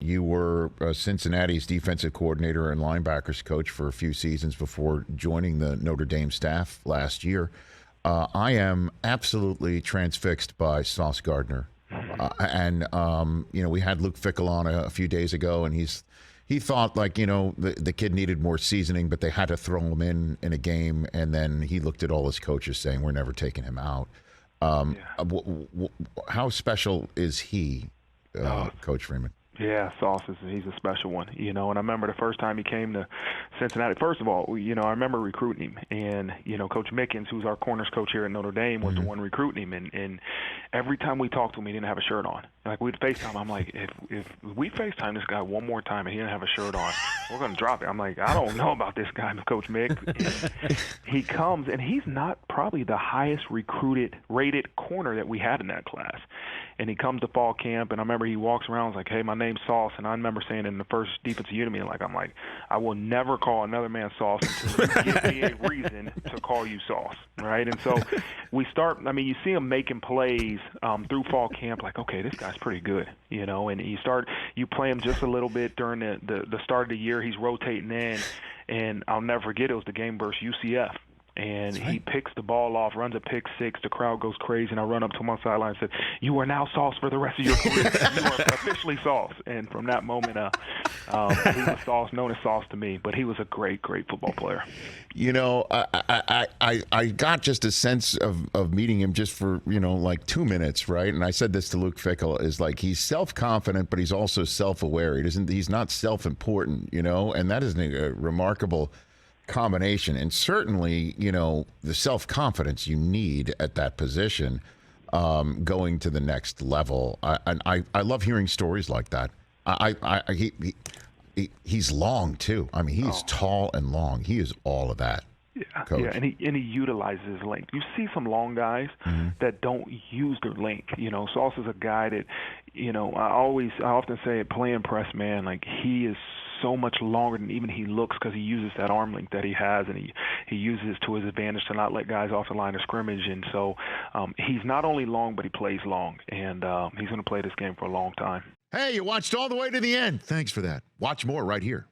You were Cincinnati's defensive coordinator and linebackers coach for a few seasons before joining the Notre Dame staff last year. I am absolutely transfixed by Sauce Gardner. We had Luke Fickell on a few days ago, and he thought, the kid needed more seasoning, but they had to throw him in a game, and then he looked at all his coaches saying, we're never taking him out. How special is he, Coach Freeman? Yeah, Sauce he's a special one, and I remember the first time he came to Cincinnati. First of all, I remember recruiting him, and Coach Mickens, who's our corners coach here at Notre Dame, was the one recruiting him, and every time we talked to him, he didn't have a shirt on. Like, we'd FaceTime. I'm like, if we FaceTime this guy one more time and he didn't have a shirt on, we're going to drop it. I'm like, I don't know about this guy, Coach Mick. And he comes, and he's not probably the highest rated corner that we had in that class. And he comes to fall camp, and I remember he walks around and was like, hey, my name's Sauce. And I remember saying in the first defensive unit meeting, I'm like, I will never call another man Sauce until you give me a reason to call you Sauce, right? And so we start, you see him making plays through fall camp, like, okay, this guy's pretty good, and you play him just a little bit during the start of the year. He's rotating in, and I'll never forget, it was the game versus UCF. And he picks the ball off, runs a pick six. The crowd goes crazy, and I run up to him on the sideline and said, you are now Sauce for the rest of your career. You are officially Sauce. And from that moment, he was Sauce, known as Sauce to me. But he was a great, great football player. I got just a sense of meeting him just for, 2 minutes, right? And I said this to Luke Fickell, is like, he's self-confident, but he's also self-aware. He's not self-important, and that is a remarkable combination, and certainly the self-confidence you need at that position going to the next level. I love hearing stories like that. He's long too. He's tall and long. He is all of that. Coach. Yeah, and he utilizes his length. You see some long guys that don't use their length. Sauce is a guy that, I often say, playing press man, like, he is so much longer than even he looks, because he uses that arm length that he has, and he uses to his advantage to not let guys off the line of scrimmage. And so he's not only long, but he plays long, and he's going to play this game for a long time. Hey, you watched all the way to the end. Thanks for that. Watch more right here.